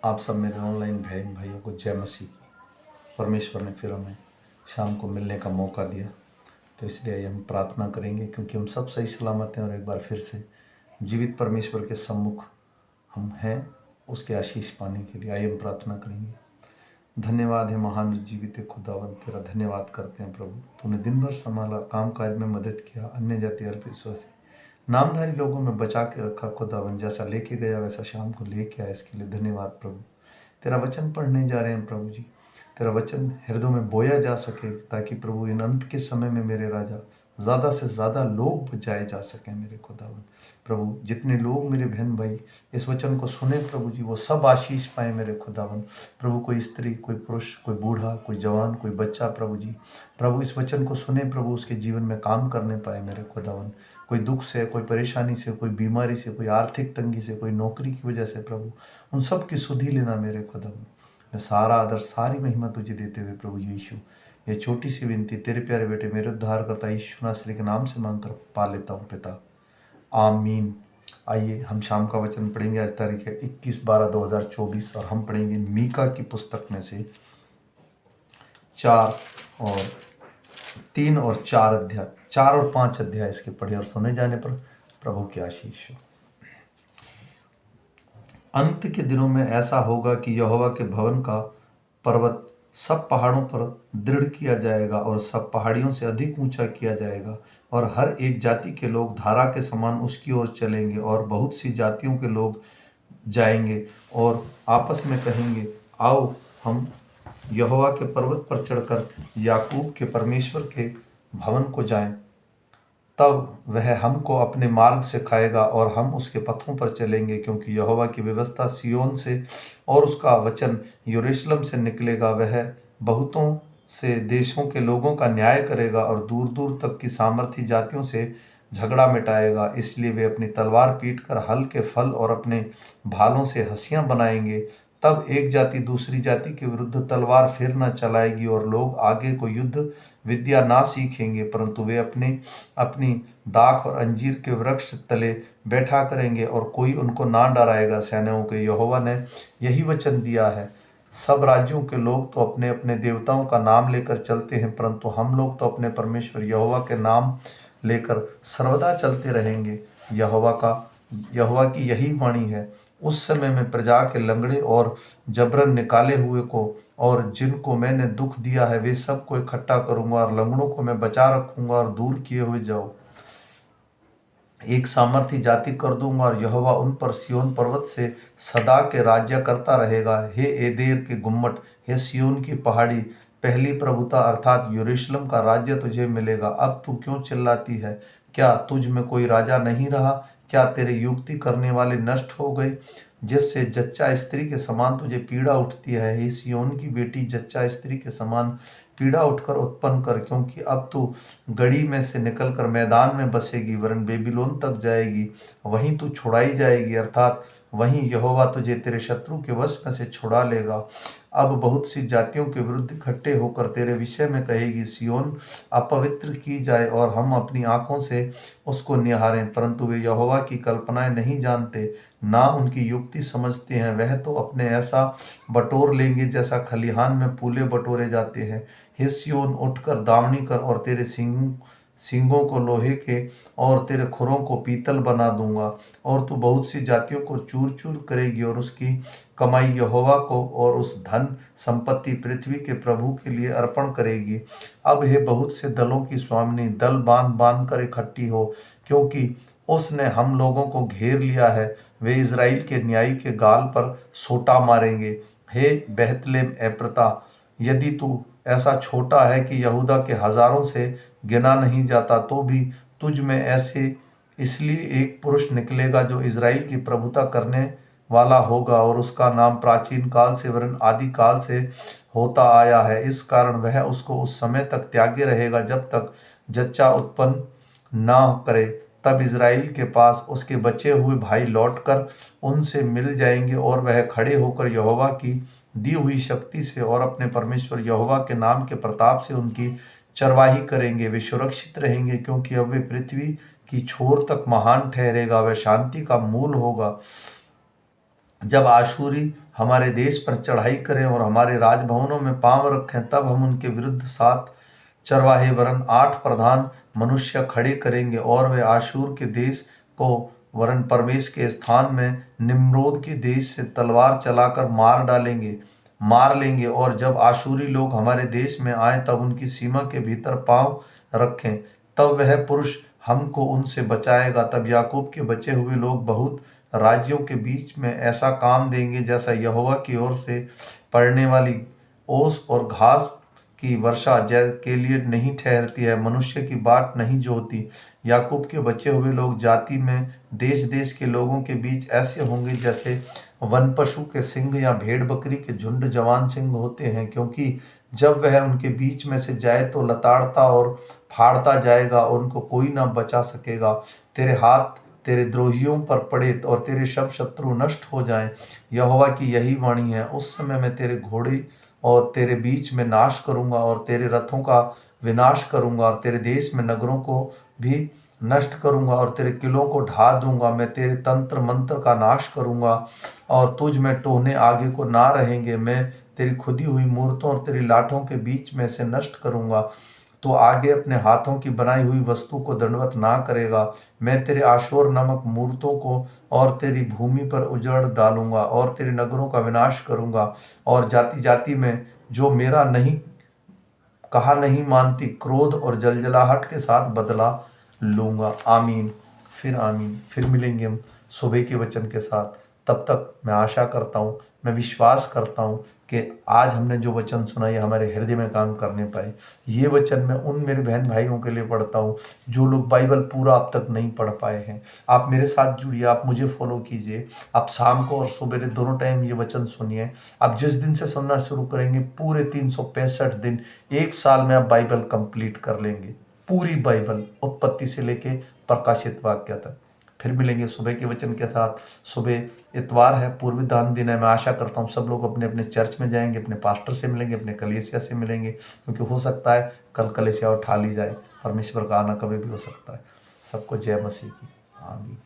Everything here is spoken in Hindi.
आप सब मेरे ऑनलाइन बहन भाइयों को जय मसीह की। परमेश्वर ने फिर हमें शाम को मिलने का मौका दिया, तो इसलिए आइए हम प्रार्थना करेंगे, क्योंकि हम सब सही सलामत हैं और एक बार फिर से जीवित परमेश्वर के सम्मुख हम हैं उसके आशीष पाने के लिए। आइए हम प्रार्थना करेंगे। धन्यवाद है महान जीवित खुदावन, तेरा धन्यवाद करते हैं प्रभु। तूने दिन भर संभाला, काम काज में मदद किया, अन्य जाति अल्प विश्वासी नामधारी लोगों में बचा के रखा खुदावन। जैसा लेके गया वैसा शाम को लेके आया, इसके लिए धन्यवाद प्रभु। तेरा वचन पढ़ने जा रहे हैं प्रभु जी। तेरा वचन हृदय में बोया जा सके, ताकि प्रभु इन अंत के समय में मेरे राजा ज़्यादा से ज़्यादा लोग बचाए जा सकें मेरे खुदावन। प्रभु जितने लोग मेरे बहन भाई इस वचन को सुने प्रभु जी, वो सब आशीष पाए मेरे खुदावन। प्रभु कोई स्त्री, कोई पुरुष, कोई बूढ़ा, कोई जवान, कोई बच्चा प्रभु जी, प्रभु इस वचन को सुने प्रभु, उसके जीवन में काम करने पाए मेरे खुदावन। कोई दुख से, कोई परेशानी से, कोई बीमारी से, कोई आर्थिक तंगी से, कोई नौकरी की वजह से प्रभु, उन सब की सुधि लेना मेरे खुदावन। मैं सारा आदर, सारी महिमा तुझे देते हुए प्रभु यीशु, ये छोटी सी विनती तेरे प्यारे बेटे मेरे उद्धार करता यीशु नासरी के नाम से मांग कर पा लेता हूँ पिता, आमीन। आइए हम शाम का वचन पढ़ेंगे। आज तारीख है 21/12/2024 और हम पढ़ेंगे मीका की पुस्तक में से 3 और 4 अध्याय, 4 और 5 अध्याय इसके पढ़े और सुने जाने पर प्रभु की आशीष हो। अंत के दिनों में ऐसा होगा कि यहोवा के भवन का पर्वत सब पहाड़ों पर दृढ़ किया जाएगा और सब पहाड़ियों से अधिक ऊंचा किया जाएगा, और हर एक जाति के लोग धारा के समान उसकी ओर चलेंगे, और बहुत सी जातियों के लोग जाएंगे और आपस में कहेंगे, आओ हम यहोवा के पर्वत पर चढ़कर याकूब के परमेश्वर के भवन को जाएं। तब वह हमको अपने मार्ग सिखाएगा और हम उसके पथों पर चलेंगे, क्योंकि यहोवा की व्यवस्था सिय्योन से और उसका वचन यरूशलेम से निकलेगा। वह बहुतों से देशों के लोगों का न्याय करेगा और दूर दूर तक की सामर्थी जातियों से झगड़ा मिटाएगा। इसलिए वे अपनी तलवार पीट कर हल के फल और अपने भालों से हंसियां बनाएंगे। तब एक जाति दूसरी जाति के विरुद्ध तलवार फिर न चलाएगी और लोग आगे को युद्ध विद्या ना सीखेंगे, परंतु वे अपनी दाख और अंजीर के वृक्ष तले बैठा करेंगे और कोई उनको ना डराएगा। सेनाओं के यहोवा ने यही वचन दिया है। सब राज्यों के लोग तो अपने अपने देवताओं का नाम लेकर चलते हैं, परंतु हम लोग तो अपने परमेश्वर यहोवा के नाम लेकर सर्वदा चलते रहेंगे। यहोवा की यही वाणी है। उस समय में प्रजा के लंगड़े और जबरन निकाले हुए को और जिनको मैंने दुख दिया है वे सबको इकट्ठा करूंगा, और लंगड़ों को मैं बचा रखूंगा और दूर किए हुए जाओ एक सामर्थी जाति कर दूंगा, और यहोवा उन पर सिय्योन पर्वत से सदा के राज्य करता रहेगा। हे एदेर के गुम्मट, हे सिय्योन की पहाड़ी, पहली प्रभुता अर्थात यरूशलेम का राज्य तुझे मिलेगा। अब तू क्यों चिल्लाती है? क्या तुझ में कोई राजा नहीं रहा? क्या तेरे युक्ति करने वाले नष्ट हो गए, जिससे जच्चा स्त्री के समान तुझे पीड़ा उठती है? हे सिय्योन की बेटी, जच्चा स्त्री के समान पीड़ा उठकर उत्पन्न कर, क्योंकि अब तू गड़ी में से निकलकर मैदान में बसेगी, वरन बेबीलोन तक जाएगी। वहीं तू छुड़ाई जाएगी, अर्थात वहीं यहोवा तुझे तेरे शत्रु के वश में से छुड़ा लेगा। अब बहुत सी जातियों के विरुद्ध इकट्ठे होकर तेरे विषय में कहेगी, सिय्योन अपवित्र की जाए और हम अपनी आंखों से उसको निहारें, परंतु वे यहोवा की कल्पनाएं नहीं जानते, ना उनकी युक्ति समझते हैं। वह तो अपने ऐसा बटोर लेंगे जैसा खलिहान में पूले बटोरे जाते हैं। हे सिय्योन, उठकर दावनी कर, और तेरे सींगों को लोहे के और तेरे खुरों को पीतल बना दूंगा, और तू बहुत सी जातियों को चूर चूर करेगी और उसकी कमाई यहोवा को और उस धन संपत्ति पृथ्वी के प्रभु के लिए अर्पण करेगी। अब हे बहुत से दलों की स्वामिनी, दल बांध बांध कर इकट्ठी हो, क्योंकि उसने हम लोगों को घेर लिया है। वे इज़राइल के न्यायी के गाल पर सोटा मारेंगे। हे बेतलेहम एफ्राता, यदि तू ऐसा छोटा है कि यहूदा के हजारों से गिना नहीं जाता, तो भी तुझ में ऐसे इसलिए एक पुरुष निकलेगा जो इज़राइल की प्रभुता करने वाला होगा, और उसका नाम प्राचीन काल से वरन आदि काल से होता आया है। इस कारण वह उसको उस समय तक त्यागे रहेगा जब तक जच्चा उत्पन्न ना करे। तब इज़राइल के पास उसके बचे हुए भाई लौटकर उनसे मिल जाएंगे, और वह खड़े होकर यहोवा की दी हुई शक्ति से और अपने परमेश्वर यहोवा के नाम के प्रताप से उनकी चरवाही करेंगे। वे सुरक्षित रहेंगे, क्योंकि अब वे पृथ्वी की छोर तक महान ठहरेगा। वह शांति का मूल होगा जब आशूरी हमारे देश पर चढ़ाई करें और हमारे राजभवनों में पांव रखें, तब हम उनके विरुद्ध 7 चरवाहे वरन 8 प्रधान मनुष्य खड़े करेंगे और वे आशूर के देश को वरन परमेश के स्थान में निम्रोद के देश से तलवार चलाकर मार लेंगे। और जब आशूरी लोग हमारे देश में आए, तब उनकी सीमा के भीतर पांव रखें, तब वह पुरुष हमको उनसे बचाएगा। तब याकूब के बचे हुए लोग बहुत राज्यों के बीच में ऐसा काम देंगे, जैसा यहोवा की ओर से पड़ने वाली ओस और घास की वर्षा के लिए नहीं ठहरती है, मनुष्य की बाट नहीं जोहती। याकूब के बचे हुए लोग जाति में देश देश के लोगों के बीच ऐसे होंगे, जैसे वन पशु के सिंह या भेड़ बकरी के झुंड जवान सिंह होते हैं, क्योंकि जब वह उनके बीच में से जाए तो लताड़ता और फाड़ता जाएगा और उनको कोई ना बचा सकेगा। तेरे हाथ तेरे द्रोहियों पर पड़े और तेरे सब शत्रु नष्ट हो जाएं। यहोवा की यही वाणी है, उस समय मैं तेरे घोड़े और तेरे बीच में नाश करूंगा और तेरे रथों का विनाश करूंगा और तेरे देश में नगरों को भी नष्ट करूंगा और तेरे किलों को ढा दूंगा। मैं तेरे तंत्र मंत्र का नाश करूंगा और तुझ में टोहने आगे को ना रहेंगे। मैं तेरी खुदी हुई मूर्तों और तेरी लाठों के बीच में से नष्ट करूंगा। तो आगे अपने हाथों की बनाई हुई वस्तु को दंडवत ना करेगा। मैं तेरे आशोर नामक मूर्तों को और तेरी भूमि पर उजड़ डालूंगा और तेरे नगरों का विनाश करूंगा। और जाति जाति में जो मेरा नहीं कहा नहीं मानती, क्रोध और जलजलाहट के साथ बदला लूंगा। आमीन, फिर आमीन। फिर मिलेंगे हम सुबह के वचन के साथ। तब तक मैं आशा करता हूँ, मैं विश्वास करता हूँ कि आज हमने जो वचन सुना ये हमारे हृदय में काम करने पाए। ये वचन मैं उन मेरे बहन भाइयों के लिए पढ़ता हूँ जो लोग बाइबल पूरा अब तक नहीं पढ़ पाए हैं। आप मेरे साथ जुड़िए, आप मुझे फॉलो कीजिए। आप शाम को और सुबह दोनों टाइम ये वचन सुनिए। आप जिस दिन से सुनना शुरू करेंगे, पूरे 365 दिन, 1 साल में आप बाइबल कंप्लीट कर लेंगे। पूरी बाइबल, उत्पत्ति से लेके प्रकाशित वाक्य तक। फिर मिलेंगे सुबह के वचन के साथ। सुबह इतवार है, पूर्वी दान दिन है। मैं आशा करता हूँ सब लोग अपने अपने चर्च में जाएंगे, अपने पास्टर से मिलेंगे, अपने कलीसिया से मिलेंगे, क्योंकि हो सकता है कल कलीसिया उठा ली जाए। परमेश्वर का आना कभी भी हो सकता है। सबको जय मसीह की। आमीन।